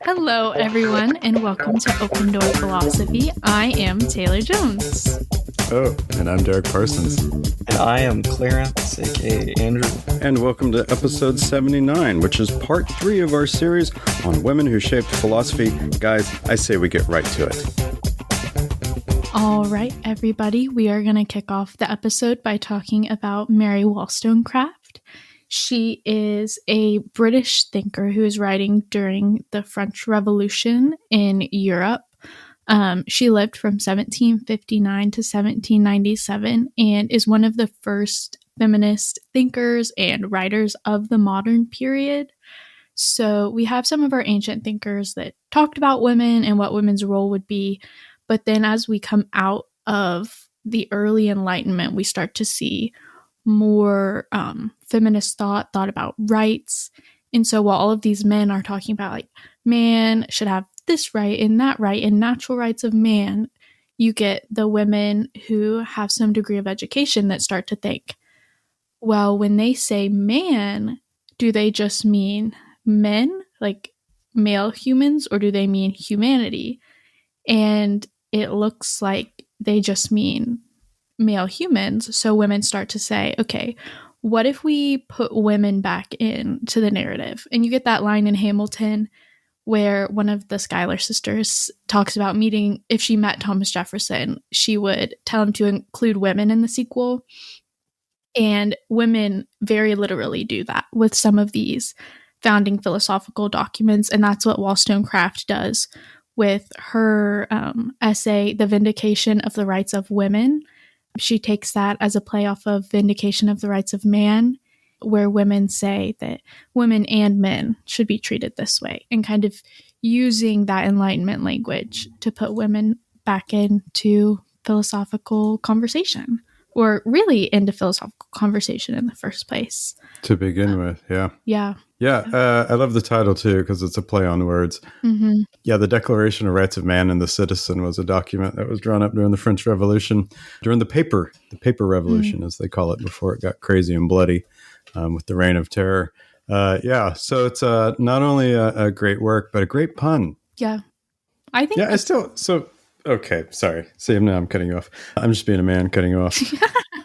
Hello, everyone, and welcome to Open Door Philosophy. I am Taylor Jones. Oh, and I'm Derek Parsons. And I am Clarence, aka Andrew. And welcome to episode 79, which is part 3 of our series on women who shaped philosophy. Guys, I say we get right to it. All right, everybody, we are going to kick off the episode by talking about Mary Wollstonecraft. She is a British thinker who is writing during the French Revolution in Europe. She lived from 1759 to 1797 and is one of the first feminist thinkers and writers of the modern period. So we have some of our ancient thinkers that talked about women and what women's role would be. But then as we come out of the early Enlightenment, we start to see more feminist thought about rights. And so while all of these men are talking about like man should have this right and natural rights of man, you get the women who have some degree of education that start to think, well, when they say man, do they just mean men, like male humans, or do they mean humanity? And it looks like they just mean male humans. So women start to say, okay, what if we put women back into the narrative? And you get that line in Hamilton where one of the Schuyler sisters talks about meeting, if she met Thomas Jefferson, she would tell him to include women in the sequel. And women very literally do that with some of these founding philosophical documents. And that's what Wollstonecraft does with her essay, The Vindication of the Rights of Women. She takes that as a play off of Vindication of the Rights of Man, where women say that women and men should be treated this way, and kind of using that Enlightenment language to put women back into philosophical conversation, or really into philosophical conversation in the first place. To begin with, yeah. Yeah. Yeah, I love the title too, because it's a play on words. Mm-hmm. Yeah, the Declaration of Rights of Man and the Citizen was a document that was drawn up during the French Revolution, during the paper revolution, as they call it, before it got crazy and bloody with the Reign of Terror. So it's not only a great work, but a great pun. Yeah. I think... Yeah, okay, sorry. See, now I'm cutting you off. I'm just being a man cutting you off.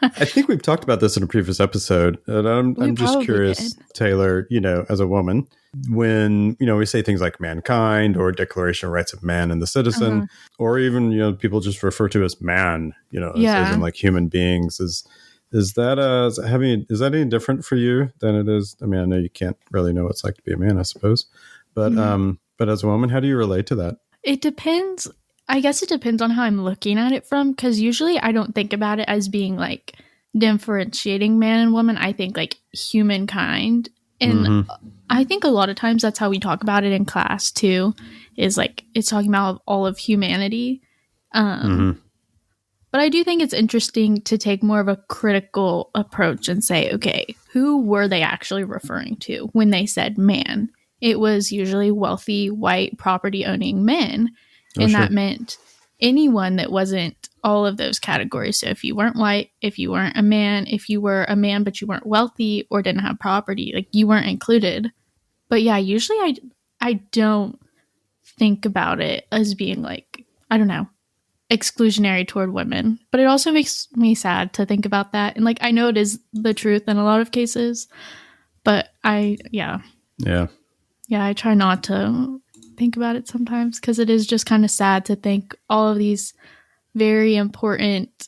I think we've talked about this in a previous episode, and I'm just curious, Taylor, as a woman, when, we say things like mankind or Declaration of Rights of Man and the Citizen, or even, people just refer to as man, as in like human beings, is that any different for you than it is? I mean, I know you can't really know what it's like to be a man, I suppose, but as a woman, how do you relate to that? It depends. I guess it depends on how I'm looking at it from, because usually I don't think about it as being like differentiating man and woman. I think like humankind. And I think a lot of times that's how we talk about it in class too, is like it's talking about all of humanity. But I do think it's interesting to take more of a critical approach and say, okay, who were they actually referring to when they said man? It was usually wealthy, white, property-owning men. And that meant anyone that wasn't all of those categories. So if you weren't white, if you weren't a man, if you were a man but you weren't wealthy or didn't have property, like you weren't included. But yeah, usually I don't think about it as being like, I don't know, exclusionary toward women. But it also makes me sad to think about that. And like, I know it is the truth in a lot of cases, but I try not to think about it sometimes, because it is just kind of sad to think all of these very important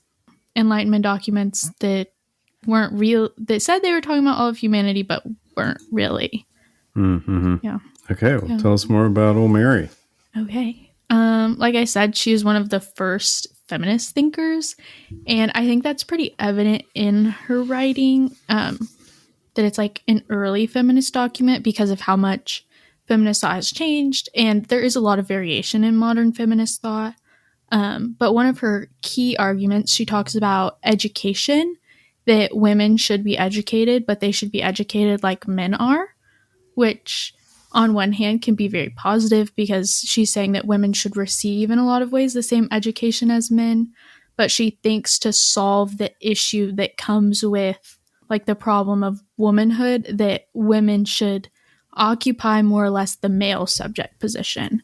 Enlightenment documents that weren't real, that said they were talking about all of humanity, but weren't really. Yeah. Okay, well, tell us more about old Mary. Okay. Like I said, she is one of the first feminist thinkers, and I think that's pretty evident in her writing, that it's like an early feminist document because of how much feminist thought has changed, and there is a lot of variation in modern feminist thought. But one of her key arguments, she talks about education, that women should be educated, but they should be educated like men are, which on one hand can be very positive because she's saying that women should receive in a lot of ways the same education as men, but she thinks to solve the issue that comes with like the problem of womanhood, that women should occupy more or less the male subject position.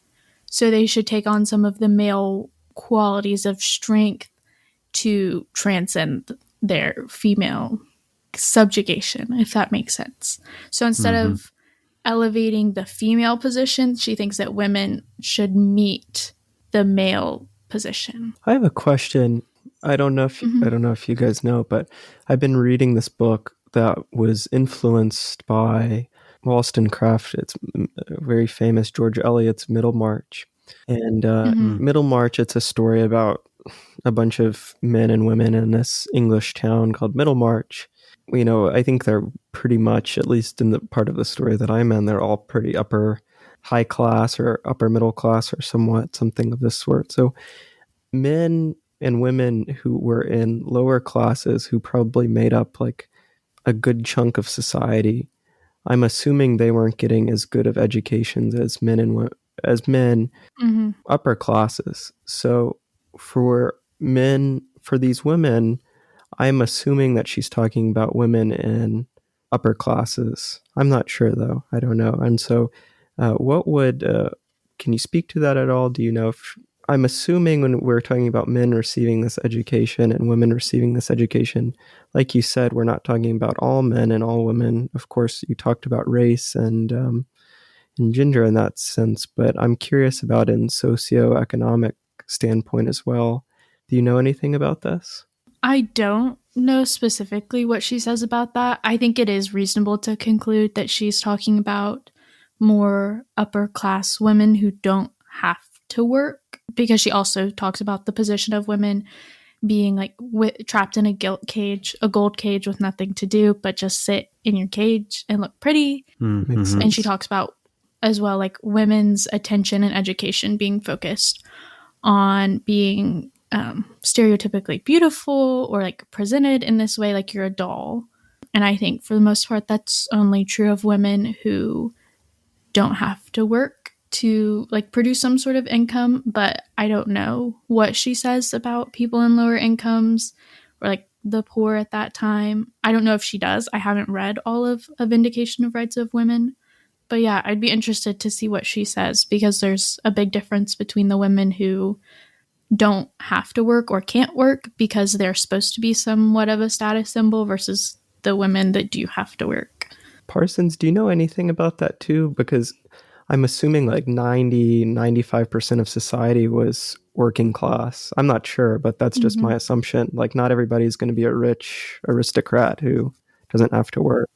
So they should take on some of the male qualities of strength to transcend their female subjugation, if that makes sense. So instead of elevating the female position, she thinks that women should meet the male position. I have a question. I don't know if you guys know, but I've been reading this book that was influenced by Wollstonecraft. It's very famous, George Eliot's Middlemarch. And Middlemarch, it's a story about a bunch of men and women in this English town called Middlemarch. You know, I think they're pretty much, at least in the part of the story that I'm in, they're all pretty upper high class or upper middle class or something of this sort. So men and women who were in lower classes, who probably made up like a good chunk of society, I'm assuming they weren't getting as good of educations as men upper classes. So for these women, I'm assuming that she's talking about women in upper classes. I'm not sure though. I don't know. And so can you speak to that at all? Do you know if, I'm assuming when we're talking about men receiving this education and women receiving this education, like you said, we're not talking about all men and all women. Of course, you talked about race and gender in that sense, but I'm curious about in socioeconomic standpoint as well. Do you know anything about this? I don't know specifically what she says about that. I think it is reasonable to conclude that she's talking about more upper class women who don't have to work, because she also talks about the position of women being like trapped in a gold cage with nothing to do but just sit in your cage and look pretty. Mm-hmm. And she talks about as well like women's attention and education being focused on being stereotypically beautiful or like presented in this way like you're a doll. And I think for the most part that's only true of women who don't have to work to like produce some sort of income. But I don't know what she says about people in lower incomes or like the poor at that time. I don't know if she does. I haven't read all of A Vindication of Rights of Women. But yeah, I'd be interested to see what she says, because there's a big difference between the women who don't have to work or can't work because they're supposed to be somewhat of a status symbol versus the women that do have to work. Parsons, do you know anything about that too? Because I'm assuming like 95% of society was working class. I'm not sure, but that's just my assumption. Like not everybody's going to be a rich aristocrat who doesn't have to work.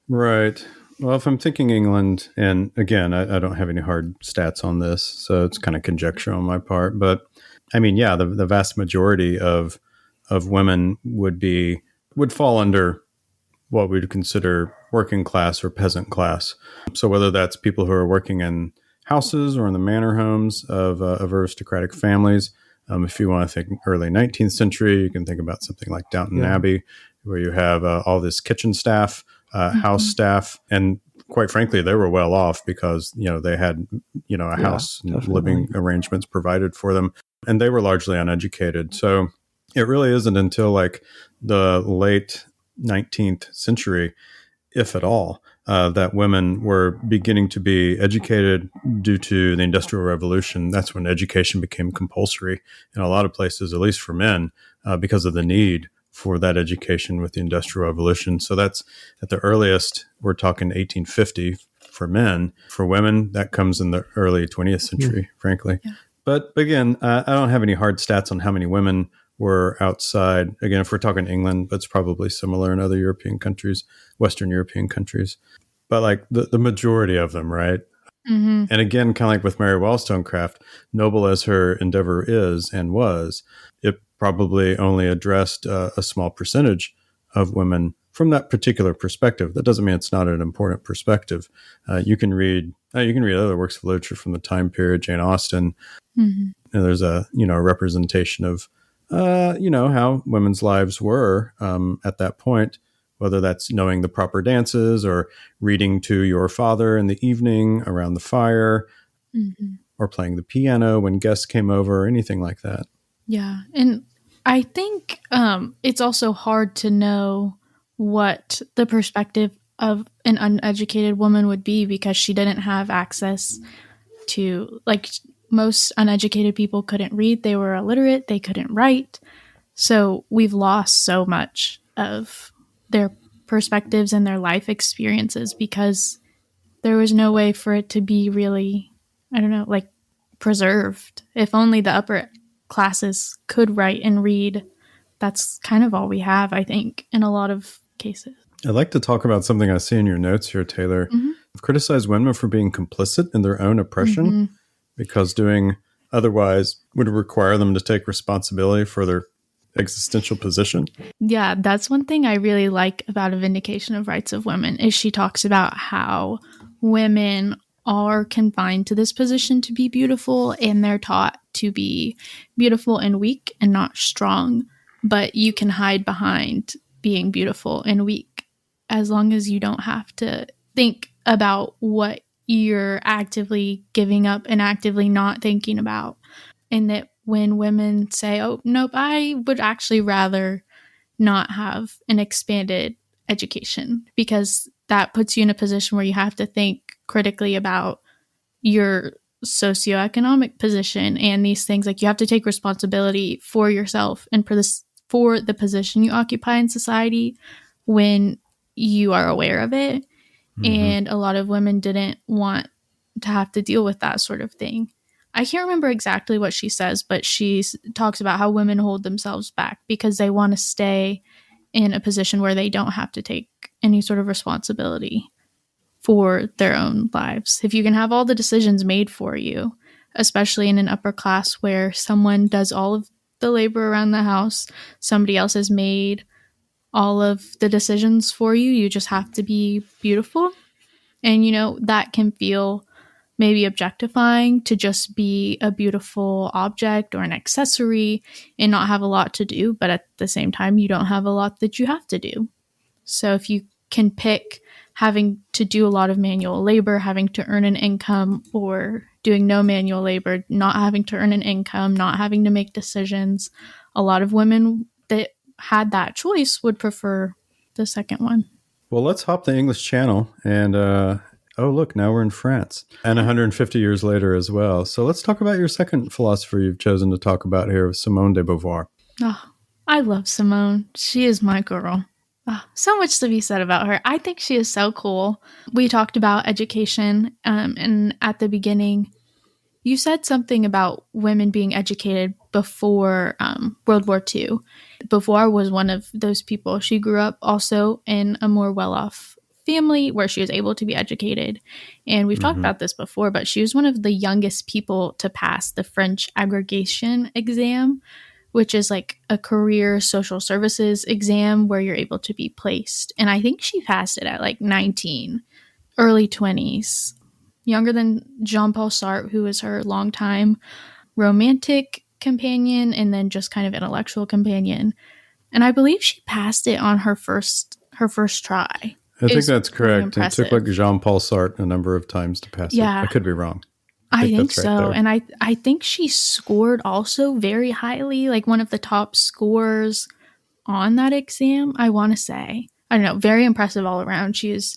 Right. Well, if I'm thinking England, and again, I don't have any hard stats on this, so it's kind of conjecture on my part, but I mean, yeah, the vast majority of women would fall under what we'd consider working class or peasant class. So whether that's people who are working in houses or in the manor homes of aristocratic families, if you want to think early 19th century, you can think about something like Downton Abbey, where you have all this kitchen staff, house staff, and quite frankly, they were well off because they had a house and living arrangements provided for them, and they were largely uneducated. So it really isn't until like the late 19th century, if at all, that women were beginning to be educated due to the Industrial Revolution. That's when education became compulsory in a lot of places, at least for men, because of the need for that education with the Industrial Revolution. So that's at the earliest, we're talking 1850 for men. For women, that comes in the early 20th century, frankly. Yeah. But again, I don't have any hard stats on how many women were outside. Again, if we're talking England, but it's probably similar in other European countries, Western European countries. But like the majority of them, right? Mm-hmm. And again, kind of like with Mary Wollstonecraft, noble as her endeavor is and was, it probably only addressed a small percentage of women from that particular perspective. That doesn't mean it's not an important perspective. You can read other works of literature from the time period, Jane Austen, and there's a representation of how women's lives were at that point, whether that's knowing the proper dances or reading to your father in the evening around the fire, or playing the piano when guests came over, or anything like that. Yeah. And I think it's also hard to know what the perspective of an uneducated woman would be, because she didn't have access to, like, most uneducated people couldn't read, they were illiterate, they couldn't write. So we've lost so much of their perspectives and their life experiences because there was no way for it to be really, I don't know, like, preserved. If only the upper classes could write and read. That's kind of all we have, I think, in a lot of cases. I'd like to talk about something I see in your notes here, Taylor. Mm-hmm. You've criticized women for being complicit in their own oppression because doing otherwise would require them to take responsibility for their existential position. Yeah, that's one thing I really like about A Vindication of Rights of Women is she talks about how women are confined to this position to be beautiful, and they're taught to be beautiful and weak and not strong. But you can hide behind being beautiful and weak as long as you don't have to think about what you're actively giving up and actively not thinking about. And that when women say, oh, nope, I would actually rather not have an expanded education, because that puts you in a position where you have to think critically about your socioeconomic position and these things. Like, you have to take responsibility for yourself and for the position you occupy in society when you are aware of it. And a lot of women didn't want to have to deal with that sort of thing. I can't remember exactly what she says, but she talks about how women hold themselves back because they want to stay in a position where they don't have to take any sort of responsibility for their own lives. If you can have all the decisions made for you, especially in an upper class where someone does all of the labor around the house, somebody else has made all of the decisions for you, you just have to be beautiful. And, you know, that can feel maybe objectifying to just be a beautiful object or an accessory and not have a lot to do. But at the same time, you don't have a lot that you have to do. So if you can pick having to do a lot of manual labor, having to earn an income, or doing no manual labor, not having to earn an income, not having to make decisions, a lot of women that had that choice would prefer the second one. Well, let's hop the English Channel and, oh, look, now we're in France and 150 years later as well. So let's talk about your second philosopher you've chosen to talk about here, Simone de Beauvoir. Oh, I love Simone. She is my girl. Oh, so much to be said about her. I think she is so cool. We talked about education, and at the beginning, you said something about women being educated before World War II. Beauvoir was one of those people. She grew up also in a more well-off family where she was able to be educated. And we've talked about this before, but she was one of the youngest people to pass the French agrégation exam, which is like a career social services exam where you're able to be placed. And I think she passed it at like 19, early 20s. Younger than Jean-Paul Sartre, who was her longtime romantic companion and then just kind of intellectual companion. And I believe she passed it on her first try. I think that's correct. It took like Jean-Paul Sartre a number of times to pass it. I could be wrong. I think so. Right, and I think she scored also very highly, like one of the top scores on that exam, I want to say. I don't know, very impressive all around. She is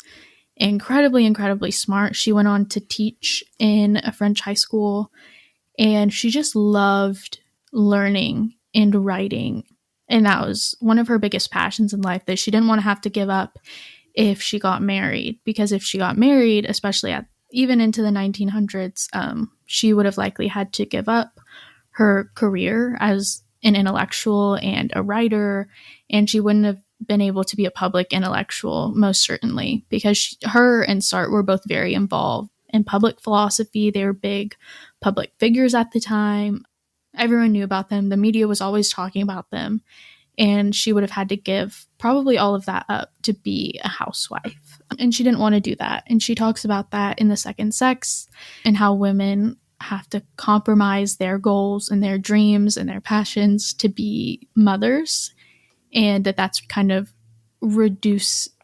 incredibly, incredibly smart. She went on to teach in a French high school, and she just loved learning and writing. And that was one of her biggest passions in life, that she didn't want to have to give up if she got married. Because if she got married, especially even into the 1900s, she would have likely had to give up her career as an intellectual and a writer, and she wouldn't have been able to be a public intellectual, most certainly, because her and Sartre were both very involved in public philosophy. They were big public figures at the time. Everyone knew about them. The media was always talking about them. And she would have had to give probably all of that up to be a housewife. And she didn't want to do that. And she talks about that in The Second Sex, and how women have to compromise their goals and their dreams and their passions to be mothers. And that's kind of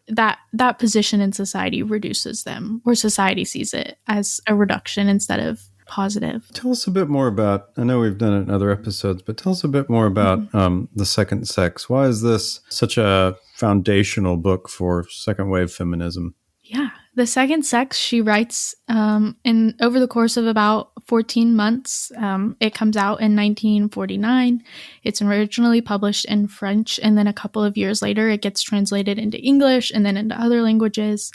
that position in society reduces them, or society sees it as a reduction instead of positive. Tell us a bit more about, I know we've done it in other episodes, but tell us a bit more about The Second Sex. Why is this such a foundational book for second wave feminism. Yeah. The Second Sex, she writes in over the course of about 14 months. It comes out in 1949. It's originally published in French, and then a couple of years later, it gets translated into English and then into other languages.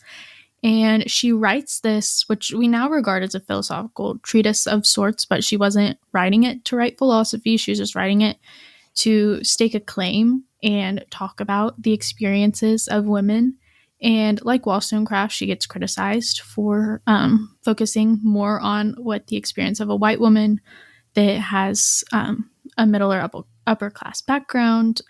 And she writes this, which we now regard as a philosophical treatise of sorts, but she wasn't writing it to write philosophy. She was just writing it to stake a claim and talk about the experiences of women. And like Wollstonecraft, she gets criticized for focusing more on what the experience of a white woman that has a middle or upper class background.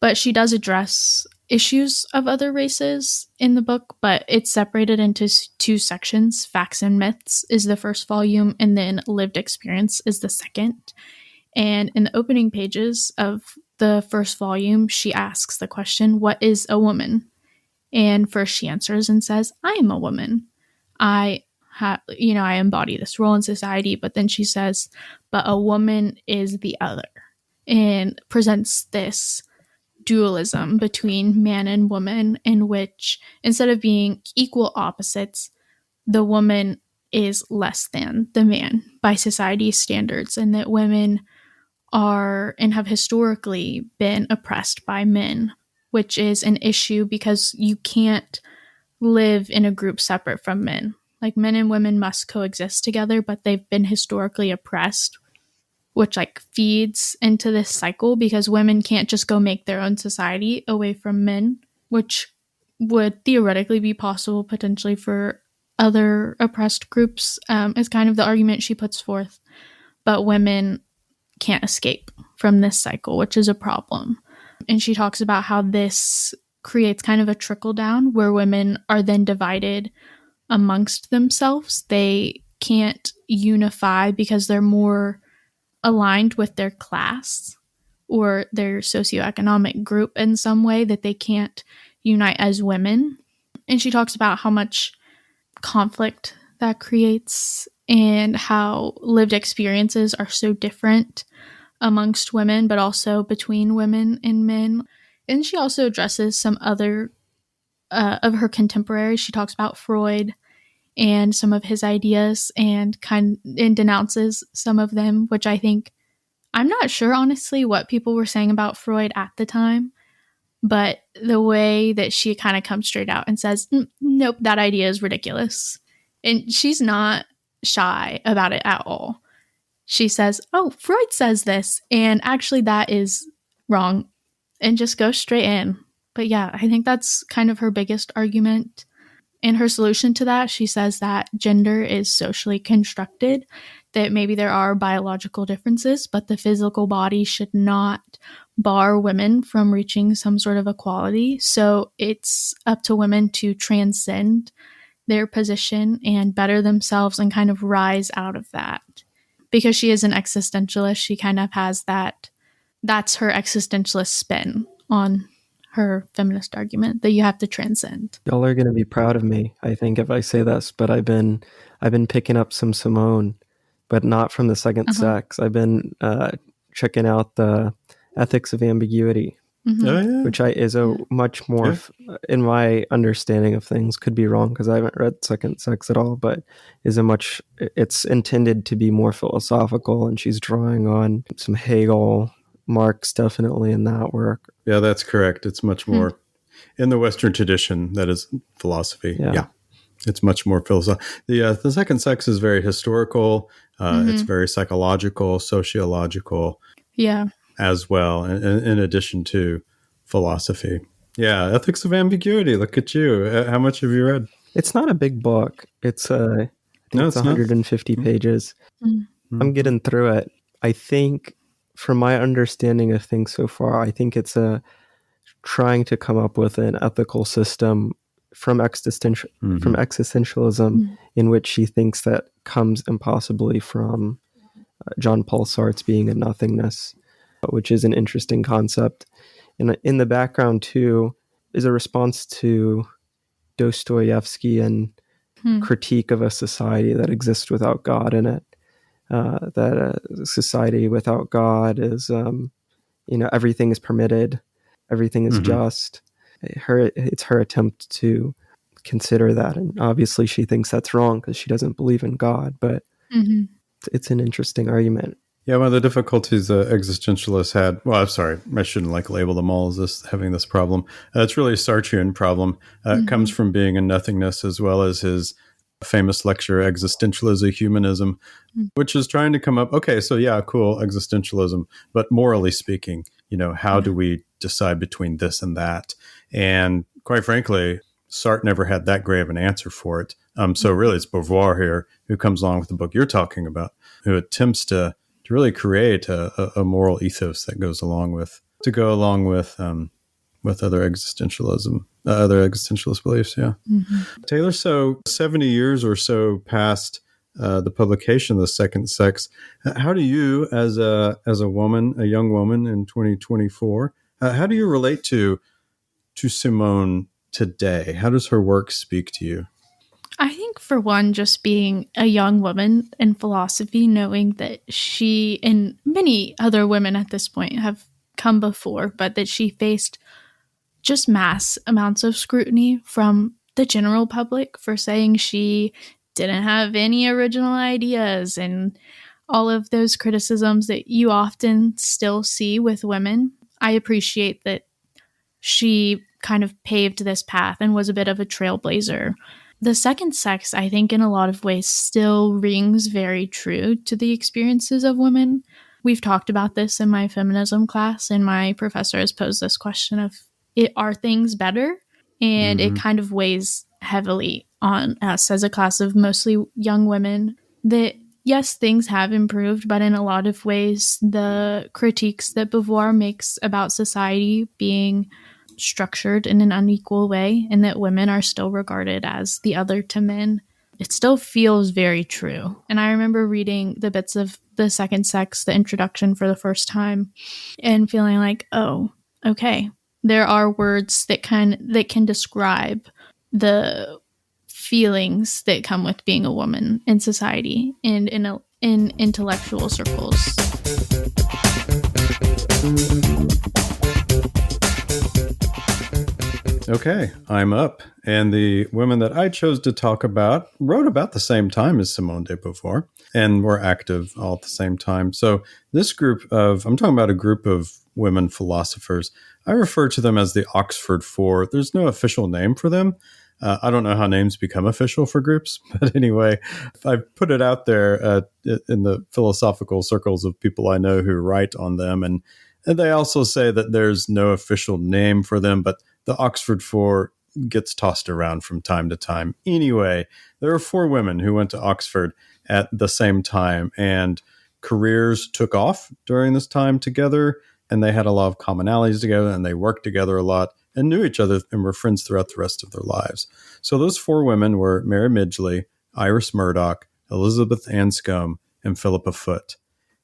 But she does address issues of other races in the book, but it's separated into two sections. Facts and Myths is the first volume, and then Lived Experience is the second. And in the opening pages of the first volume, she asks the question, what is a woman? And first she answers and says, I am a woman. I embody this role in society. But then she says, but a woman is the other, and presents this dualism between man and woman, in which instead of being equal opposites, the woman is less than the man by society's standards, and that women are and have historically been oppressed by men, which is an issue because you can't live in a group separate from men. Like, men and women must coexist together, but they've been historically oppressed, which feeds into this cycle because women can't just go make their own society away from men, which would theoretically be possible potentially for other oppressed groups, is kind of the argument she puts forth. But women can't escape from this cycle, which is a problem. And she talks about how this creates kind of a trickle down where women are then divided amongst themselves. They can't unify because they're more aligned with their class or their socioeconomic group in some way, that they can't unite as women. And she talks about how much conflict that creates and how lived experiences are so different amongst women, but also between women and men. And she also addresses some other of her contemporaries. She talks about Freud and some of his ideas and denounces some of them, which I think, I'm not sure honestly what people were saying about Freud at the time, but the way that she kind of comes straight out and says, nope, that idea is ridiculous. And she's not shy about it at all. She says, oh, Freud says this, and actually that is wrong, and just goes straight in. But yeah, I think that's kind of her biggest argument. In her solution to that, she says that gender is socially constructed, that maybe there are biological differences, but the physical body should not bar women from reaching some sort of equality. So it's up to women to transcend their position and better themselves and kind of rise out of that. Because she is an existentialist, she kind of has that's her existentialist spin on her feminist argument, that you have to transcend. Y'all are going to be proud of me, I think, if I say this, but I've been picking up some Simone, but not from the Second Sex. I've been checking out the Ethics of Ambiguity, which is a much more, in my understanding of things, could be wrong because I haven't read Second Sex at all, but it's intended to be more philosophical, and she's drawing on some Hegel, Marx definitely in that work. Yeah, that's correct. It's much more in the Western tradition, that is philosophy. Yeah. It's much more philosophical. The Second Sex is very historical. It's very psychological, sociological. Yeah. As well, in addition to philosophy. Yeah, Ethics of Ambiguity. Look at you. How much have you read? It's not a big book. It's 150 pages. I'm getting through it. I think, from my understanding of things so far, I think it's trying to come up with an ethical system from existentialism, in which she thinks that comes impossibly from Jean Paul Sartre's being a nothingness, which is an interesting concept. And in the background, too, is a response to Dostoevsky critique of a society that exists without God in it. That a society without God is, everything is permitted, everything is just. it's her attempt to consider that. And obviously she thinks that's wrong because she doesn't believe in God, but it's an interesting argument. Yeah, one of the difficulties existentialists had, well, I'm sorry, I shouldn't label them all as this having this problem. It's really a Sartrean problem. It comes from being in nothingness, as well as his famous lecture, Existentialism, Humanism, which is trying to come up, okay, so yeah, cool, existentialism, but morally speaking, how do we decide between this and that? And quite frankly, Sartre never had that great of an answer for it. So really it's Beauvoir here who comes along with the book you're talking about, who attempts to really create a moral ethos that goes along with other existentialist beliefs. Yeah. Taylor, so 70 years or so past the publication of The Second Sex, how do you, as a woman, a young woman in 2024, how do you relate to Simone today? How does her work speak to you? I think, for one, just being a young woman in philosophy, knowing that she and many other women at this point have come before, but that she faced just mass amounts of scrutiny from the general public for saying she didn't have any original ideas, and all of those criticisms that you often still see with women. I appreciate that she kind of paved this path and was a bit of a trailblazer. The Second Sex, I think, in a lot of ways still rings very true to the experiences of women. We've talked about this in my feminism class, and my professor has posed this question of, are things better? And it kind of weighs heavily on us as a class of mostly young women that, yes, things have improved, but in a lot of ways, the critiques that Beauvoir makes about society being structured in an unequal way, and that women are still regarded as the other to men, it still feels very true. And I remember reading the bits of The Second Sex, the introduction, for the first time, and feeling like, oh, okay, there are words that can describe the feelings that come with being a woman in society and in intellectual circles. Okay, I'm up. And the women that I chose to talk about wrote about the same time as Simone de Beauvoir and were active all at the same time. So this I'm talking about a group of women philosophers. I refer to them as the Oxford Four. There's no official name for them. I don't know how names become official for groups, but anyway, I've put it out there in the philosophical circles of people I know who write on them. And they also say that there's no official name for them, but the Oxford Four gets tossed around from time to time. Anyway, there are four women who went to Oxford at the same time, and careers took off during this time together, and they had a lot of commonalities together, and they worked together a lot and knew each other and were friends throughout the rest of their lives. So those four women were Mary Midgley, Iris Murdoch, Elizabeth Anscombe, and Philippa Foot.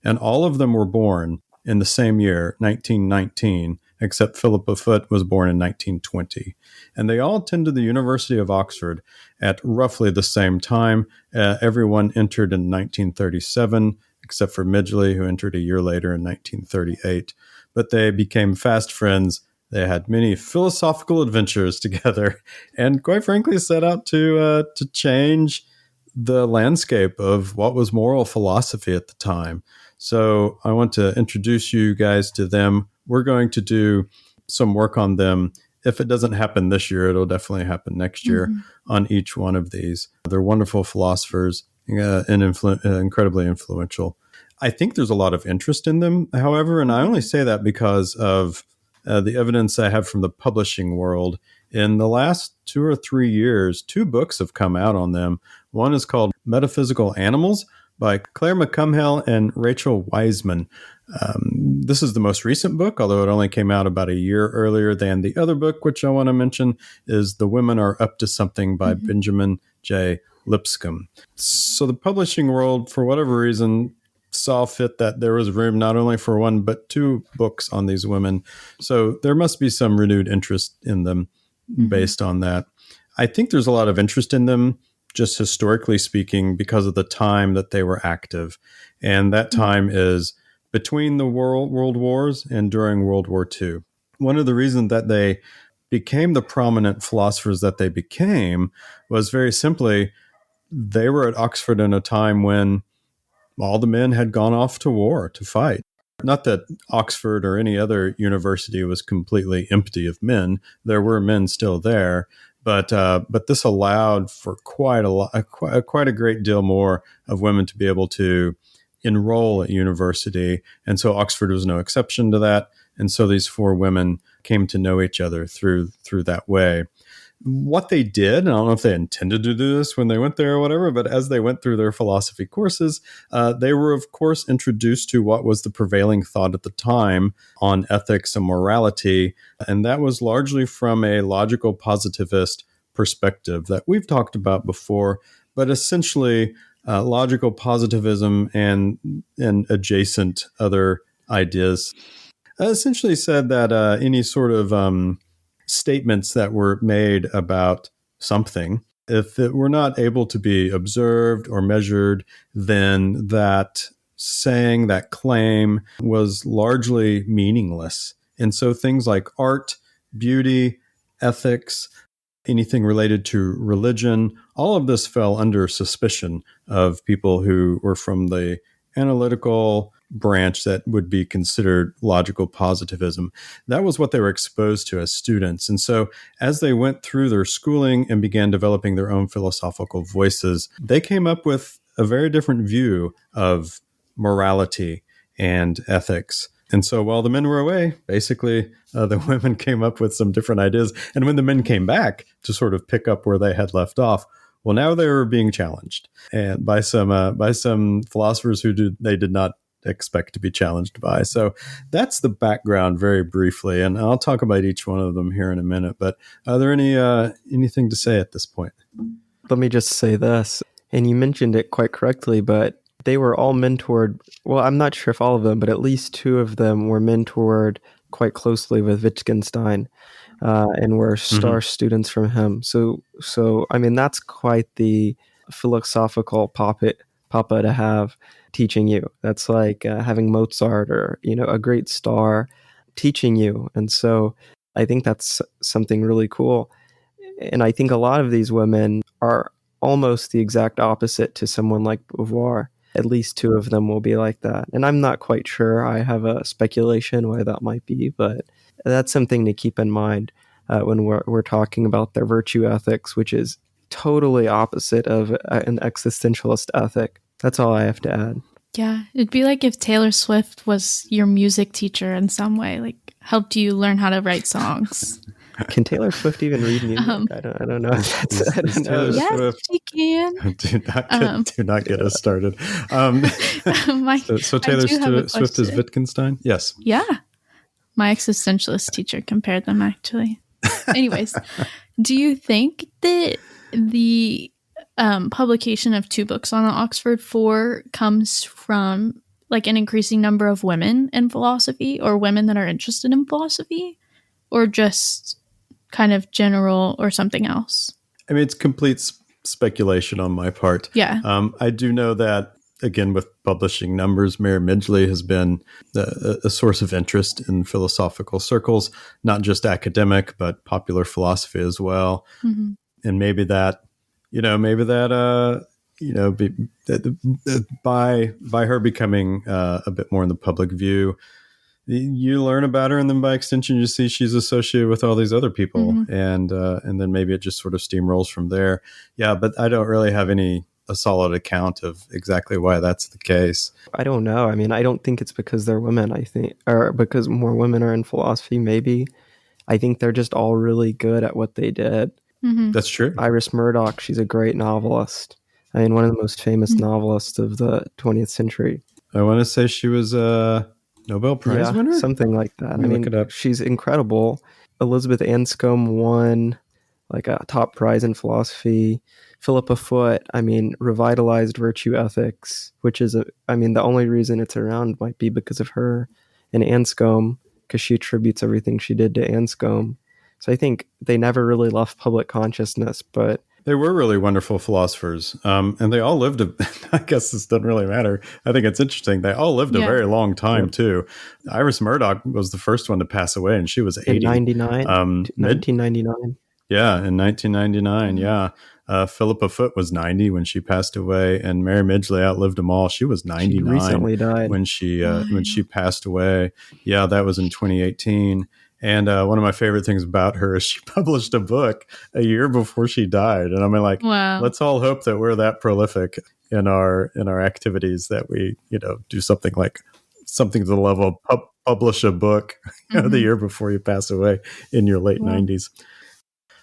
And all of them were born in the same year, 1919, except Philippa Foot was born in 1920. And they all attended the University of Oxford at roughly the same time. Everyone entered in 1937, except for Midgley, who entered a year later in 1938. But they became fast friends. They had many philosophical adventures together and, quite frankly, set out to change the landscape of what was moral philosophy at the time. So I want to introduce you guys to them. We're going to do some work on them. If it doesn't happen this year, it'll definitely happen next year on each one of these. They're wonderful philosophers and incredibly influential. I think there's a lot of interest in them, however, and I only say that because of the evidence I have from the publishing world. In the last 2 or 3 years, 2 books have come out on them. One is called Metaphysical Animals by Claire McCumhell and Rachel Wiseman. This is the most recent book, although it only came out about a year earlier than the other book, which I want to mention is The Women Are Up to Something by Benjamin J. Lipscomb. So the publishing world, for whatever reason, saw fit that there was room not only for 1, but 2 books on these women. So there must be some renewed interest in them based on that. I think there's a lot of interest in them, just historically speaking, because of the time that they were active. And that time is between the world wars and during World War II. One of the reasons that they became the prominent philosophers that they became was very simply they were at Oxford in a time when all the men had gone off to war to fight. Not that Oxford or any other university was completely empty of men. There were men still there, but this allowed for quite a great deal more of women to be able to enroll at university, and so Oxford was no exception to that. And so these four women came to know each other through that way. What they did, and I don't know if they intended to do this when they went there or whatever, but as they went through their philosophy courses, they were, of course, introduced to what was the prevailing thought at the time on ethics and morality. And that was largely from a logical positivist perspective that we've talked about before, but essentially logical positivism and adjacent other ideas essentially said that any sort of statements that were made about something, if it were not able to be observed or measured, then that saying, that claim was largely meaningless. And so things like art, beauty, ethics, anything related to religion, all of this fell under suspicion of people who were from the analytical branch that would be considered logical positivism. That was what they were exposed to as students. And so as they went through their schooling and began developing their own philosophical voices, they came up with a very different view of morality and ethics. And so while the men were away, basically the women came up with some different ideas. And when the men came back to sort of pick up where they had left off, well, now they were being challenged and by some philosophers who they did not expect to be challenged by. So that's the background very briefly, and I'll talk about each one of them here in a minute. But are there anything to say at this point? Let me just say this, and you mentioned it quite correctly, but they were all mentored. Well, I'm not sure if all of them, but at least two of them were mentored quite closely with Wittgenstein, and were star students from him. So I mean, that's quite the philosophical papa to have teaching you. That's like having Mozart or a great star teaching you. And so I think that's something really cool. And I think a lot of these women are almost the exact opposite to someone like Beauvoir. At least two of them will be like that. And I'm not quite sure. I have a speculation why that might be, but that's something to keep in mind when we're talking about their virtue ethics, which is totally opposite of an existentialist ethic. That's all I have to add. Yeah, it'd be like if Taylor Swift was your music teacher in some way, like helped you learn how to write songs. Can Taylor Swift even read music? I don't know. I don't know. Yes, she can. Do not get us started. So Taylor Swift is Wittgenstein? Yes. Yeah. My existentialist teacher compared them, actually. Anyways, do you think that the publication of 2 books on the Oxford Four comes from like an increasing number of women in philosophy or women that are interested in philosophy, or just kind of general or something else? I mean, it's complete speculation on my part. Yeah. I do know that, again, with publishing numbers, Mary Midgley has been a source of interest in philosophical circles, not just academic, but popular philosophy as well. Mm-hmm. And maybe that by her becoming a bit more in the public view, you learn about her, and then by extension, you see she's associated with all these other people, mm-hmm. and then maybe it just sort of steamrolls from there. Yeah, but I don't really have a solid account of exactly why that's the case. I don't know. I mean, I don't think it's because they're women. I think, or because more women are in philosophy. Maybe I think they're just all really good at what they did. Mm-hmm. That's true. Iris Murdoch, she's a great novelist. I mean, one of the most famous mm-hmm. novelists of the 20th century. I want to say she was a Nobel Prize winner? Something like that. I mean, look it up. She's incredible. Elizabeth Anscombe won like a top prize in philosophy. Philippa Foot, revitalized virtue ethics, which is, the only reason it's around might be because of her and Anscombe, because she attributes everything she did to Anscombe. So I think they never really left public consciousness, but They were really wonderful philosophers. And they all lived, I guess this doesn't really matter. I think it's interesting. They all lived a very long time, too. Iris Murdoch was the first one to pass away, and she was 80. In 1999. Yeah, in 1999, yeah. Philippa Foot was 90 when she passed away, and Mary Midgley outlived them all. She was 99 she recently died. when she passed away. Yeah, that was in 2018. And one of my favorite things about her is she published a book a year before she died. And I'm like, wow. Let's all hope that we're that prolific in our activities that we, do something to the level of publish a book the year before you pass away in your late 90s.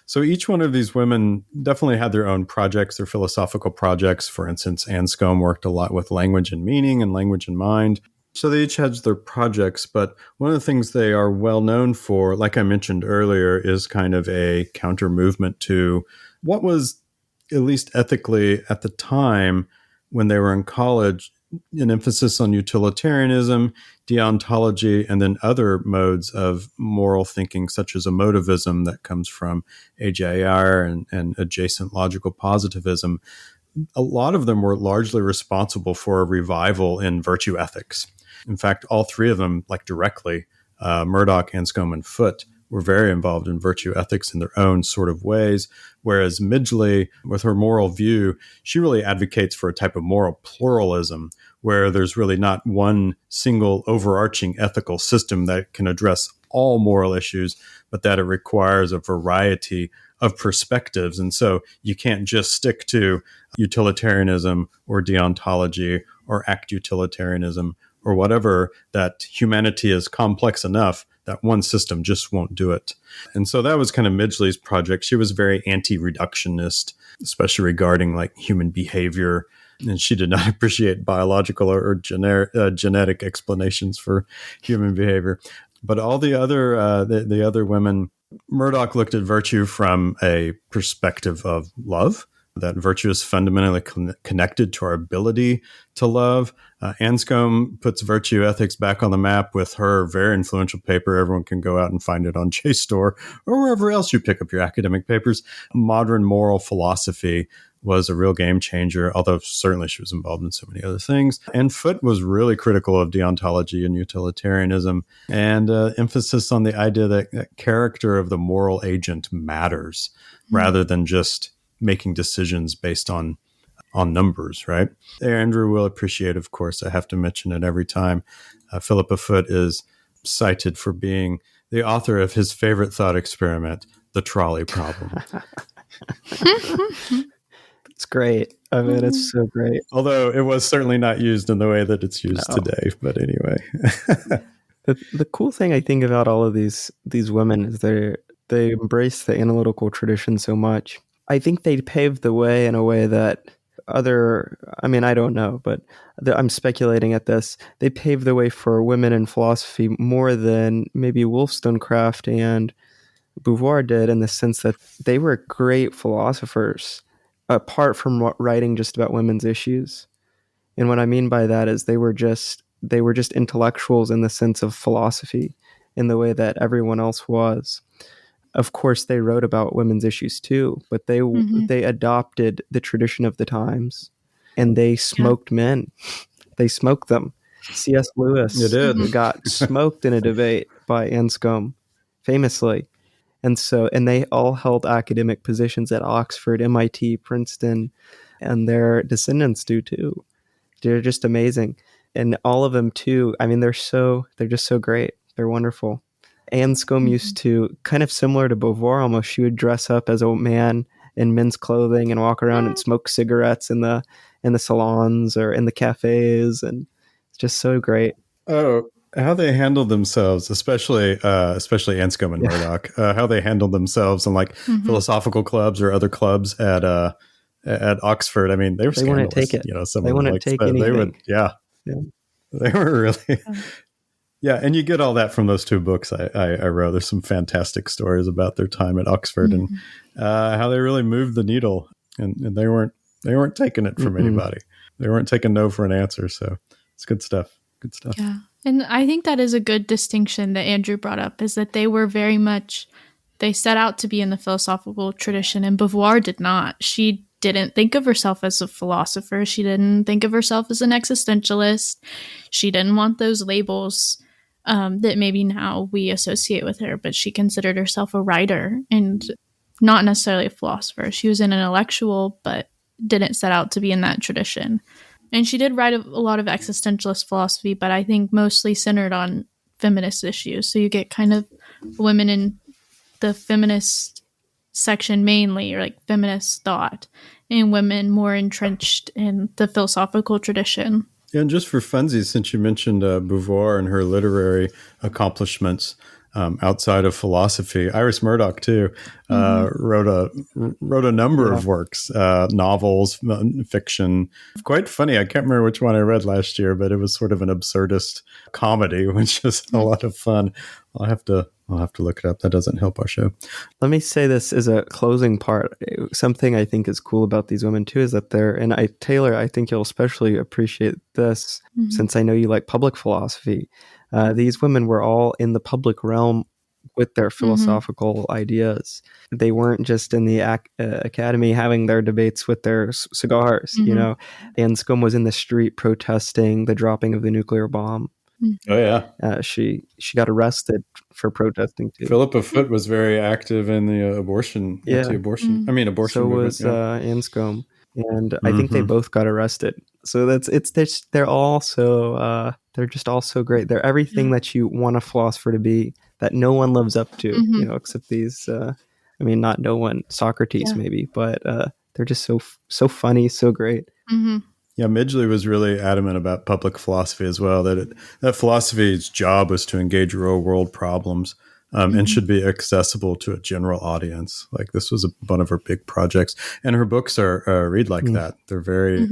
So each one of these women definitely had their own projects, their philosophical projects. For instance, Anscombe worked a lot with language and meaning and language and mind. So they each had their projects, but one of the things they are well known for, like I mentioned earlier, is kind of a counter movement to what was, at least ethically at the time when they were in college, an emphasis on utilitarianism, deontology, and then other modes of moral thinking, such as emotivism that comes from AJR and adjacent logical positivism. A lot of them were largely responsible for a revival in virtue ethics. In fact, all three of them, directly, Murdoch, Anscombe, and Foot, were very involved in virtue ethics in their own sort of ways, whereas Midgley, with her moral view, she really advocates for a type of moral pluralism, where there's really not one single overarching ethical system that can address all moral issues, but that it requires a variety of perspectives. And so you can't just stick to utilitarianism or deontology or act utilitarianism or whatever, that humanity is complex enough that one system just won't do it. And so that was kind of Midgley's project. She was very anti-reductionist, especially regarding human behavior. And she did not appreciate biological or genetic explanations for human behavior. But all the other women, Murdoch looked at virtue from a perspective of love, that virtue is fundamentally connected to our ability to love. Anscombe puts virtue ethics back on the map with her very influential paper. Everyone can go out and find it on JSTOR or wherever else you pick up your academic papers. Modern moral philosophy was a real game changer, although certainly she was involved in so many other things. And Foot was really critical of deontology and utilitarianism, and emphasis on the idea that character of the moral agent matters rather than just making decisions based on numbers, right? Andrew will appreciate, of course, I have to mention it every time. Philippa Foot is cited for being the author of his favorite thought experiment, the trolley problem. It's great. I mean, it's so great. Although it was certainly not used in the way that it's used today. But anyway. The cool thing I think about all of these women is they embrace the analytical tradition so much. I think they paved the way in a way that I don't know, but I'm speculating at this. They paved the way for women in philosophy more than maybe Wollstonecraft and Beauvoir did, in the sense that they were great philosophers, apart from writing just about women's issues. And what I mean by that is they were just intellectuals in the sense of philosophy, in the way that everyone else was. Of course, they wrote about women's issues too, but they adopted the tradition of the times, and they smoked men. They smoked them. C.S. Lewis got smoked in a debate by Anscombe, famously. And they all held academic positions at Oxford, MIT, Princeton, and their descendants do too. They're just amazing. And all of them too, I mean, they're just so great. They're wonderful. Anscombe used to, kind of similar to Beauvoir almost, she would dress up as a man in men's clothing and walk around and smoke cigarettes in the salons or in the cafes, and it's just so great. Oh, how they handled themselves, especially Anscombe and Murdoch, how they handled themselves in philosophical clubs or other clubs at Oxford. I mean, they were scandalous. They wouldn't take it. They wouldn't take anything. They would, They were really. Yeah, and you get all that from those two books I wrote. There's some fantastic stories about their time at Oxford and how they really moved the needle, and they weren't taking it from anybody. They weren't taking no for an answer. So it's good stuff. Good stuff. Yeah, and I think that is a good distinction that Andrew brought up, is that they were very much They set out to be in the philosophical tradition, and Beauvoir did not. She didn't think of herself as a philosopher. She didn't think of herself as an existentialist. She didn't want those labels that maybe now we associate with her, but she considered herself a writer and not necessarily a philosopher. She was an intellectual, but didn't set out to be in that tradition. And she did write a lot of existentialist philosophy, but I think mostly centered on feminist issues. So you get kind of women in the feminist section mainly, or like feminist thought, and women more entrenched in the philosophical tradition. Yeah, and just for funsies, since you mentioned Beauvoir and her literary accomplishments outside of philosophy, Iris Murdoch too wrote a number of works, novels, location. Quite funny. I can't remember which one I read last year, but it was sort of an absurdist comedy, which is a lot of fun. I'll have to look it up. That doesn't help our show. Let me say this as a closing part. Something I think is cool about these women too is that Taylor, I think you'll especially appreciate this since I know you like public philosophy. These women were all in the public realm with their philosophical ideas. They weren't just in the academy having their debates with their cigars. You know, Anscombe was in the street protesting the dropping of the nuclear bomb. Oh yeah, she got arrested for protesting too. Philippa Foot was very active in the abortion, anti-abortion. I mean, abortion. So movement, was Anscombe, and I think they both got arrested. So they're all so they're just all so great. They're everything that you want a philosopher to be, that no one lives up to, you know, except these. I mean, not no one, Socrates maybe, but they're just so funny, so great. Yeah, Midgley was really adamant about public philosophy as well, that philosophy's job was to engage real world problems and should be accessible to a general audience. Like this was one of her big projects. And her books are read like that. They're very,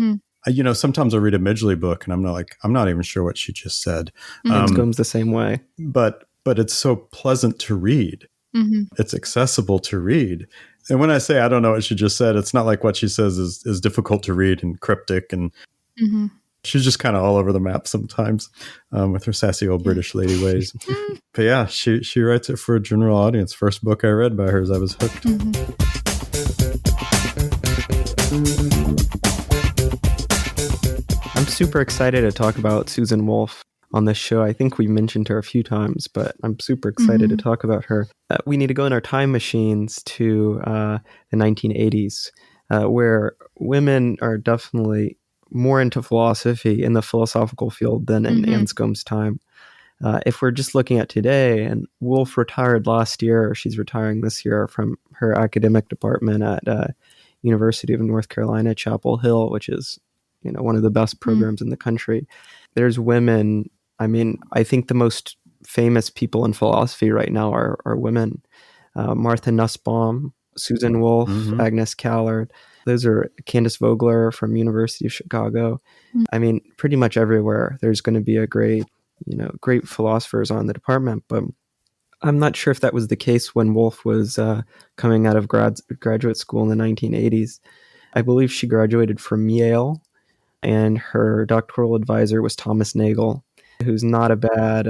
you know, sometimes I read a Midgley book and I'm not even sure what she just said. Anscombe's the same way. But it's so pleasant to read. It's accessible to read. And when I say I don't know what she just said, it's not like what she says is difficult to read and cryptic. And she's just kind of all over the map sometimes with her sassy old British lady ways. But yeah, she writes it for a general audience. First book I read by hers, I was hooked. I'm super excited to talk about Susan Wolf on this show. I think we mentioned her a few times, but I'm super excited to talk about her. We need to go in our time machines to the 1980s, where women are definitely more into philosophy in the philosophical field than in Anscombe's time. If we're just looking at today, and Wolf retired last year, or she's retiring this year from her academic department at University of North Carolina, Chapel Hill, which is, you know, one of the best programs in the country. There's women. I mean, I think the most famous people in philosophy right now are women. Martha Nussbaum, Susan Wolf, Agnes Callard. Those are Candace Vogler from University of Chicago. I mean, pretty much everywhere there's going to be a great philosophers on the department. But I'm not sure if that was the case when Wolf was coming out of graduate school in the 1980s. I believe she graduated from Yale, and her doctoral advisor was Thomas Nagel, who's not a bad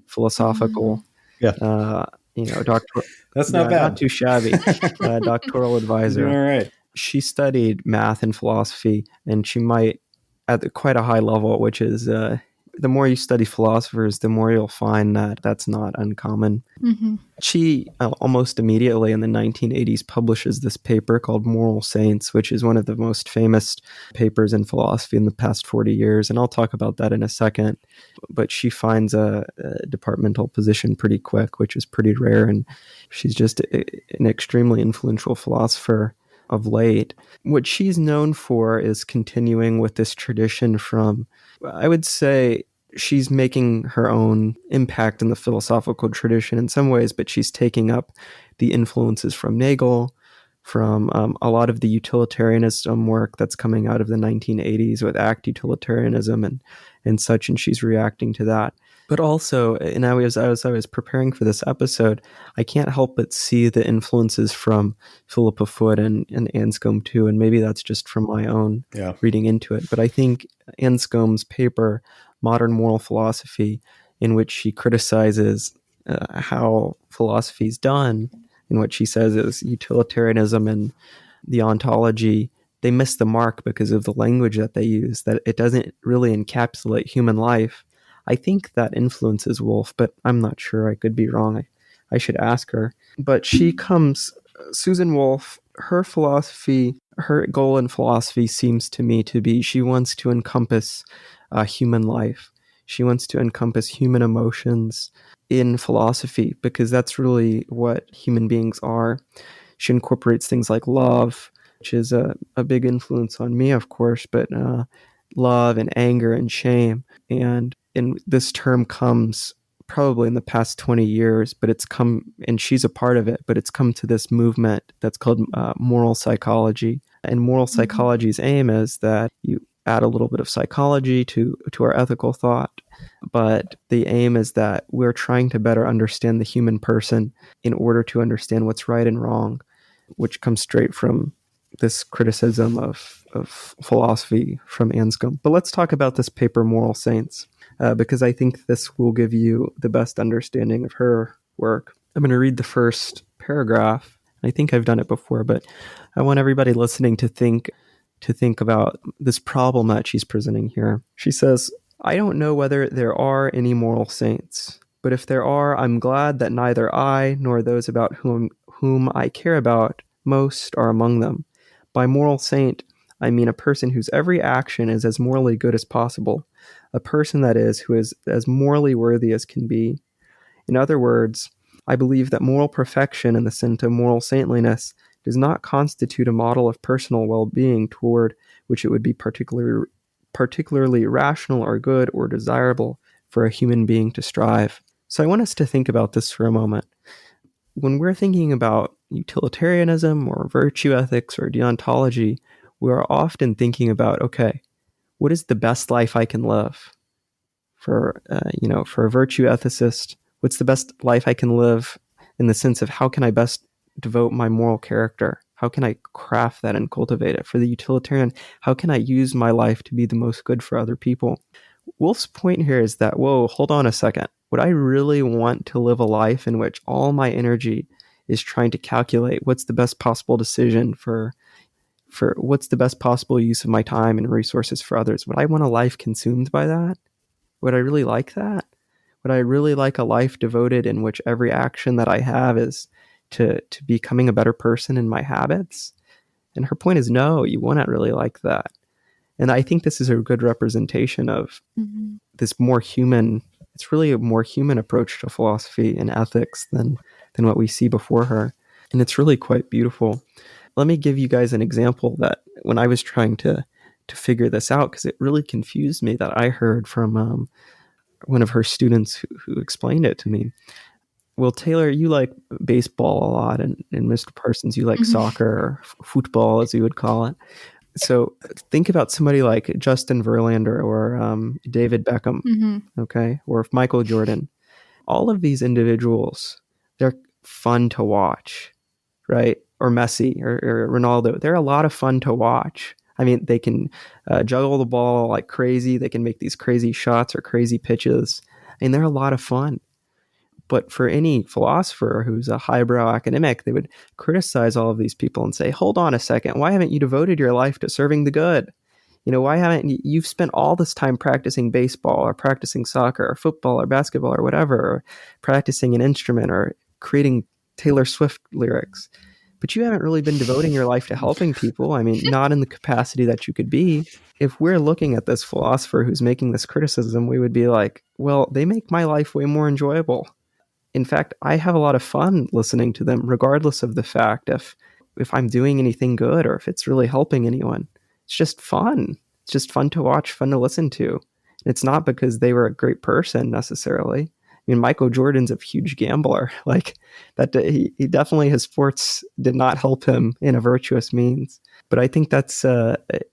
philosophical, doctor. That's not bad. Not too shabby. Doctoral advisor. All right. She studied math and philosophy, and she might at quite a high level, which is the more you study philosophers, the more you'll find that that's not uncommon. She almost immediately in the 1980s publishes this paper called Moral Saints, which is one of the most famous papers in philosophy in the past 40 years. And I'll talk about that in a second. But she finds a departmental position pretty quick, which is pretty rare. And she's just an extremely influential philosopher of late. What she's known for is continuing with this tradition from, I would say, she's making her own impact in the philosophical tradition in some ways, but she's taking up the influences from Nagel, from a lot of the utilitarianism work that's coming out of the 1980s with act utilitarianism and such, and she's reacting to that. But also, and as I was preparing for this episode, I can't help but see the influences from Philippa Foot and Anscombe too, and maybe that's just from my own reading into it. But I think Anscombe's paper, Modern Moral Philosophy, in which she criticizes how philosophy is done in what she says is utilitarianism and the ontology, they miss the mark because of the language that they use, that it doesn't really encapsulate human life. I think that influences Woolf, but I'm not sure. I could be wrong. I should ask her. But Susan Woolf, her philosophy, her goal in philosophy seems to me to be she wants to encompass human life. She wants to encompass human emotions in philosophy because that's really what human beings are. She incorporates things like love, which is a big influence on me, of course, but love and anger and shame. And this term comes probably in the past 20 years, but it's come, and she's a part of it, but it's come to this movement that's called moral psychology. And moral psychology's aim is that you add a little bit of psychology to our ethical thought, but the aim is that we're trying to better understand the human person in order to understand what's right and wrong, which comes straight from this criticism of philosophy from Anscombe. But let's talk about this paper, Moral Saints, because I think this will give you the best understanding of her work. I'm going to read the first paragraph. I think I've done it before, but I want everybody listening to think about this problem that she's presenting here. She says, I don't know whether there are any moral saints, but if there are, I'm glad that neither I nor those about whom I care about most are among them. By moral saint, I mean a person whose every action is as morally good as possible, a person, that is, who is as morally worthy as can be. In other words, I believe that moral perfection in the sense of moral saintliness does not constitute a model of personal well-being toward which it would be particularly rational or good or desirable for a human being to strive. So I want us to think about this for a moment. When we're thinking about utilitarianism or virtue ethics or deontology, we are often thinking about, okay, what is the best life I can live? For a virtue ethicist, what's the best life I can live in the sense of how can I best devote my moral character? How can I craft that and cultivate it? For the utilitarian, how can I use my life to be the most good for other people? Wolf's point here is that, whoa, hold on a second. Would I really want to live a life in which all my energy is trying to calculate what's the best possible decision for what's the best possible use of my time and resources for others? Would I want a life consumed by that? Would I really like that? Would I really like a life devoted in which every action that I have is to becoming a better person in my habits? And her point is, no, you wouldn't really like that. And I think this is a good representation of this more human, it's really a more human approach to philosophy and ethics than what we see before her. And it's really quite beautiful. Let me give you guys an example that when I was trying to figure this out, because it really confused me, that I heard from one of her students who explained it to me. Well, Taylor, you like baseball a lot, and Mr. Parsons, you like soccer, or football, as you would call it. So think about somebody like Justin Verlander or David Beckham, okay, or Michael Jordan. All of these individuals, they're fun to watch, right? Or Messi or Ronaldo. They're a lot of fun to watch. I mean, they can juggle the ball like crazy. They can make these crazy shots or crazy pitches. I mean, they're a lot of fun. But for any philosopher who's a highbrow academic, they would criticize all of these people and say, hold on a second, why haven't you devoted your life to serving the good? You know, why haven't you've spent all this time practicing baseball or practicing soccer or football or basketball or whatever, or practicing an instrument or creating Taylor Swift lyrics, but you haven't really been devoting your life to helping people. I mean, not in the capacity that you could be. If we're looking at this philosopher who's making this criticism, we would be like, well, they make my life way more enjoyable. In fact, I have a lot of fun listening to them, regardless of the fact if I'm doing anything good or if it's really helping anyone. It's just fun. It's just fun to watch, fun to listen to. And it's not because they were a great person necessarily. I mean, Michael Jordan's a huge gambler. Like that, he definitely, his sports did not help him in a virtuous means. But I think that's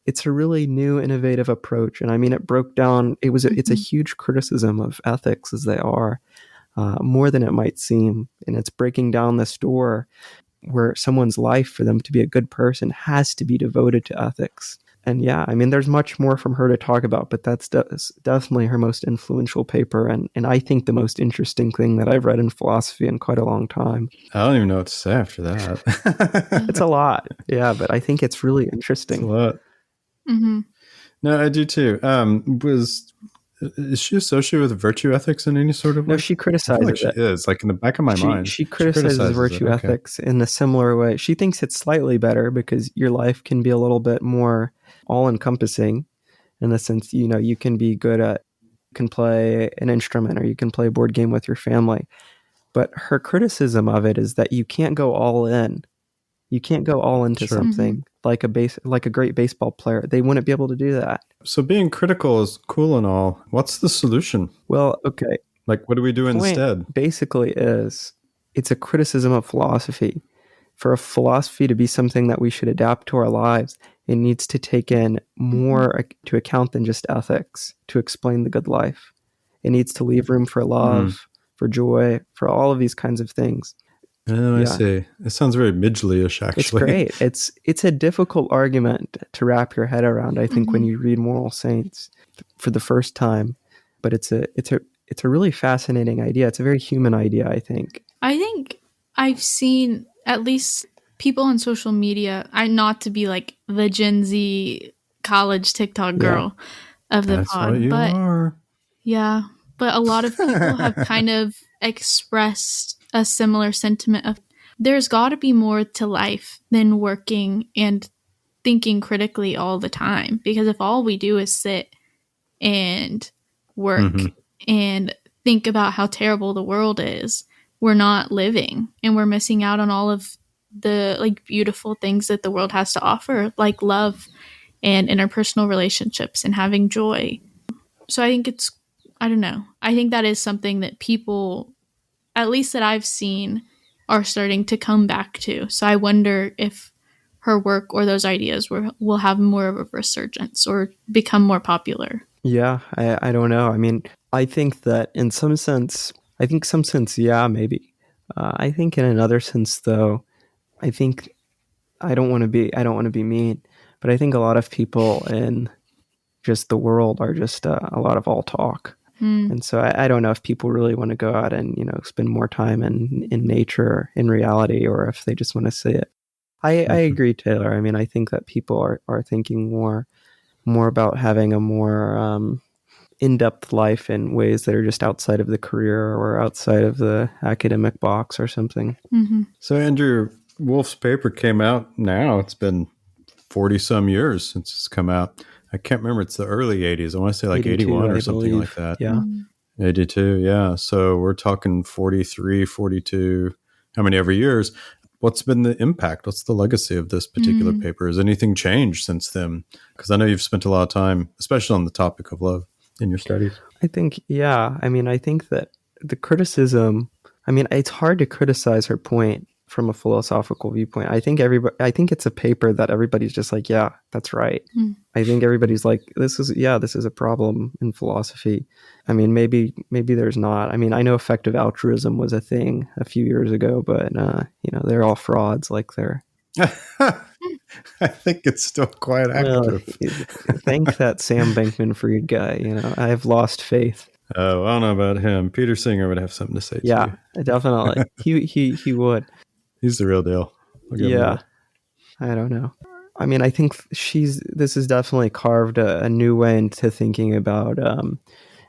it's a really new, innovative approach. And I mean, it broke down. It's a huge criticism of ethics as they are. More than it might seem. And it's breaking down this door where someone's life, for them to be a good person, has to be devoted to ethics. And yeah, I mean, there's much more from her to talk about, but that's definitely her most influential paper. And I think the most interesting thing that I've read in philosophy in quite a long time. I don't even know what to say after that. It's a lot. Yeah, but I think it's really interesting. It's a lot. Mm-hmm. No, I do too. Is she associated with virtue ethics in any sort of way? No, she criticizes like she is. Like in the back of my mind, she criticizes virtue ethics in a similar way. She thinks it's slightly better because your life can be a little bit more all-encompassing in the sense, you can be good at, can play an instrument or you can play a board game with your family. But her criticism of it is that you can't go all in. You can't go all into something like a great baseball player. They wouldn't be able to do that. So being critical is cool and all. What's the solution? Well, okay. Like, what do we do instead? Basically it's a criticism of philosophy. For a philosophy to be something that we should adapt to our lives, it needs to take in more to account than just ethics to explain the good life. It needs to leave room for love, for joy, for all of these kinds of things. Oh, I see. It sounds very Midgley-ish, actually. It's great. It's a difficult argument to wrap your head around, I think, when you read Moral Saints for the first time. But it's a really fascinating idea. It's a very human idea, I think. I think I've seen at least people on social media, not to be like the Gen Z college TikTok girl of the pod, but are. Yeah, but a lot of people have kind of expressed a similar sentiment of there's got to be more to life than working and thinking critically all the time. Because if all we do is sit and work and think about how terrible the world is, we're not living and we're missing out on all of the like beautiful things that the world has to offer, like love and interpersonal relationships and having joy. So I think I don't know. I think that is something that people, at least that I've seen, are starting to come back to. So I wonder if her work or those ideas will have more of a resurgence or become more popular. Yeah, I don't know. I mean, I think that in some sense, yeah, maybe. I think in another sense, though, I think I don't want to be mean, but I think a lot of people in just the world are just a lot of all talk. And so I don't know if people really want to go out and, spend more time in nature, in reality, or if they just want to see it. I agree, Taylor. I mean, I think that people are thinking more about having a more in-depth life in ways that are just outside of the career or outside of the academic box or something. So Andrew, Wolf's paper came out now. It's been 40 some years since it's come out. I can't remember. It's the early 80s. I want to say like 81 or something like that. Yeah. 82. Yeah. So we're talking 43, 42, how many ever years. What's been the impact? What's the legacy of this particular paper? Has anything changed since then? Because I know you've spent a lot of time, especially on the topic of love in your studies. I think, yeah. I mean, I think that the criticism, it's hard to criticize her point from a philosophical viewpoint. I think it's a paper that everybody's just like, yeah, that's right. I think everybody's like, this is a problem in philosophy. I mean, maybe there's not. I mean, I know effective altruism was a thing a few years ago, but they're all frauds. Like they're. I think it's still quite active. Thank that Sam Bankman-Fried guy. I've lost faith. Oh, I don't know about him. Peter Singer would have something to say. Yeah, to you. Definitely. He would. He's the real deal. Yeah. I don't know. I mean, I think this has definitely carved a new way into thinking about,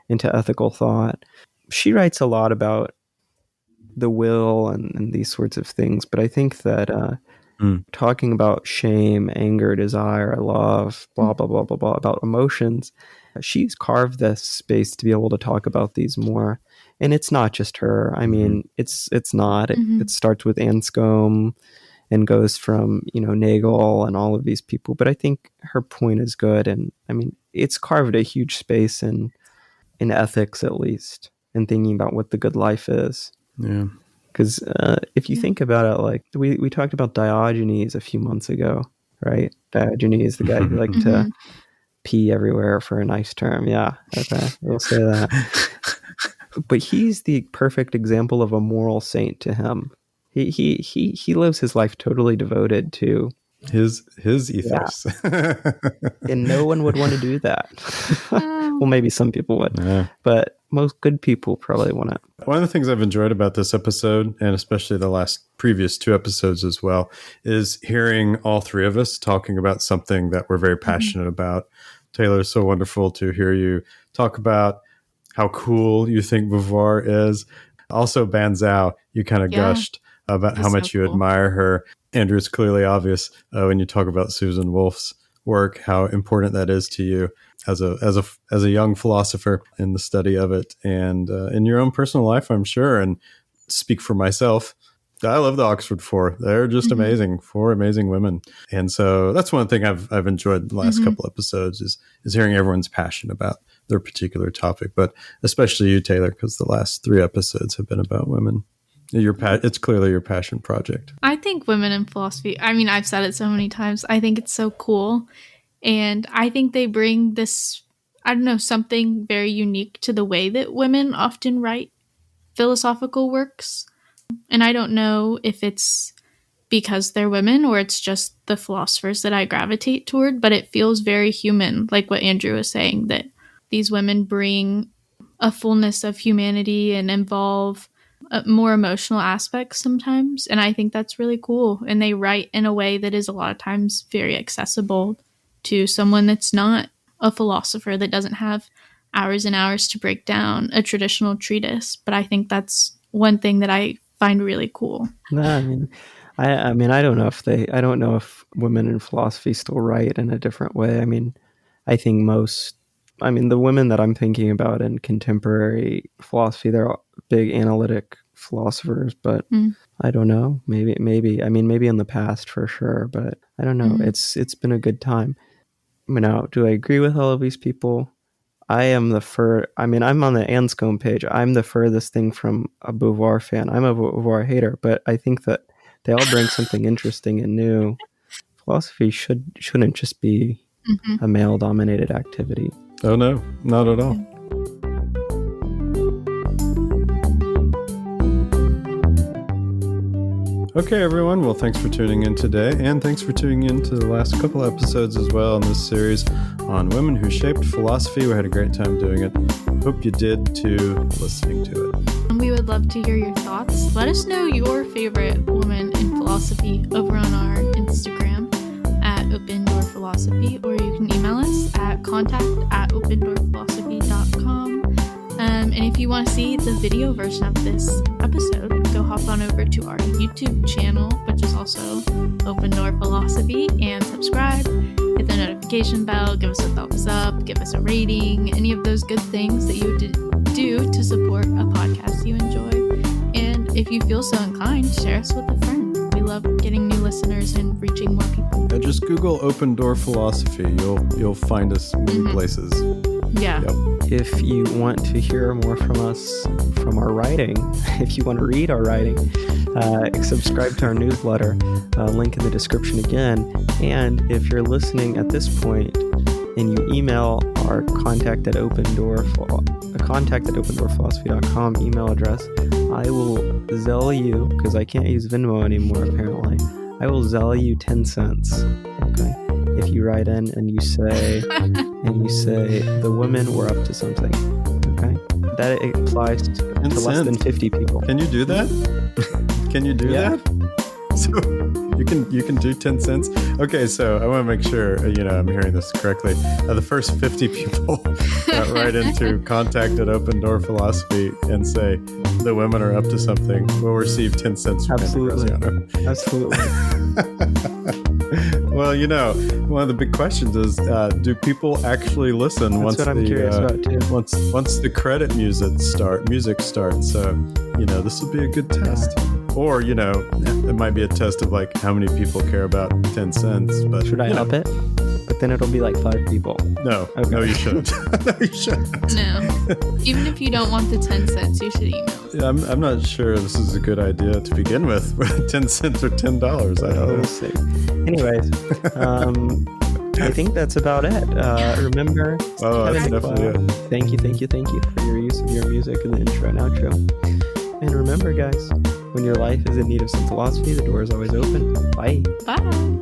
into ethical thought. She writes a lot about the will and these sorts of things, but I think that talking about shame, anger, desire, love, blah, blah, blah, blah, blah, about emotions, she's carved this space to be able to talk about these more. And it's not just her. I mean, it's not. It starts with Anscombe and goes from, Nagel and all of these people. But I think her point is good. And I mean, it's carved a huge space in ethics, at least, and thinking about what the good life is. Yeah. Because if you think about it, like we talked about Diogenes a few months ago, right? Diogenes, the guy who liked to pee everywhere for a nice term. Yeah. Okay. We'll say that. But he's the perfect example of a moral saint to him. He lives his life totally devoted to His ethos. Yeah. And no one would want to do that. Well, maybe some people would, but most good people probably want to. One of the things I've enjoyed about this episode, and especially the previous 2 episodes as well, is hearing all 3 of us talking about something that we're very passionate about. Taylor, it's so wonderful to hear you talk about how cool you think Beauvoir is. Also, Banzhao, you kind of gushed about how much you admire her. Andrew, it's clearly obvious when you talk about Susan Wolf's work, how important that is to you as a young philosopher in the study of it, and in your own personal life, I'm sure. And speak for myself, I love the Oxford Four. They're just amazing. 4 amazing women. And so that's one thing I've enjoyed the last couple episodes is hearing everyone's passion about their particular topic, but especially you, Taylor, because the last 3 episodes have been about women. It's clearly your passion project. I think women in philosophy, I mean, I've said it so many times, I think it's so cool. And I think they bring this, I don't know, something very unique to the way that women often write philosophical works. And I don't know if it's because they're women or it's just the philosophers that I gravitate toward, but it feels very human, like what Andrew was saying, that these women bring a fullness of humanity and involve more emotional aspects sometimes. And I think that's really cool. And they write in a way that is a lot of times very accessible to someone that's not a philosopher, that doesn't have hours and hours to break down a traditional treatise. But I think that's one thing that I find really cool. No, I mean, I don't know if women in philosophy still write in a different way. I mean, I think the women that I'm thinking about in contemporary philosophy, they're all big analytic philosophers, but I don't know. Maybe in the past for sure, but I don't know. It's been a good time. Now, do I agree with all of these people? I'm on the Anscombe page. I'm the furthest thing from a Beauvoir fan. I'm a Beauvoir hater, but I think that they all bring something interesting and new. Philosophy shouldn't just be a male-dominated activity. Oh no, not at all. Okay, everyone. Well, thanks for tuning in today, and thanks for tuning in to the last couple episodes as well in this series on women who shaped philosophy. We had a great time doing it. Hope you did too, listening to it. And we would love to hear your thoughts. Let us know your favorite woman in philosophy over on our Instagram at Open Door Philosophy, or you can email us at contact@opendoorphilosophy.com. And if you want to see the video version of this episode, go hop on over to our YouTube channel, which is also Open Door Philosophy, and subscribe. Hit the notification bell, give us a thumbs up, give us a rating, any of those good things that you do to support a podcast you enjoy. And if you feel so inclined, share us with a friend. We love getting new listeners and reaching more people. Yeah, just Google Open Door Philosophy. You'll find us many places. Yeah. Yep. If you want to hear more from us, from our writing, if you want to read our writing, subscribe to our newsletter, link in the description again. And if you're listening at this point and you email our contact@opendoorphilosophy.com email address, I will Zelle you, because I can't use Venmo anymore apparently. I will Zelle you 10 cents. Okay. If you write in and you say the women were up to something. Okay. That applies to less than 50 people. Can you do that? Can you do that? So you can do 10 cents. Okay, so I want to make sure I'm hearing this correctly. The first 50 people that write into contact@Open Door Philosophy and say the women are up to something will receive 10 cents from Absolutely. Absolutely. Well, one of the big questions is, do people actually listen? That's what I'm curious about too. Once the credit music starts? So, this will be a good test. Or, it might be a test of like how many people care about 10 cents. But should I up it? But then it'll be like 5 people. No, okay. No, you shouldn't. No, you shouldn't. No. Even if you don't want the 10 cents, you should email us. Yeah, I'm not sure this is a good idea to begin with. 10 cents or $10. I don't know. We'll see. Anyways, I think that's about it. Remember, that's definitely it. Thank you for your use of your music in the intro and outro. And remember, guys, when your life is in need of some philosophy, the door is always open. Bye. Bye.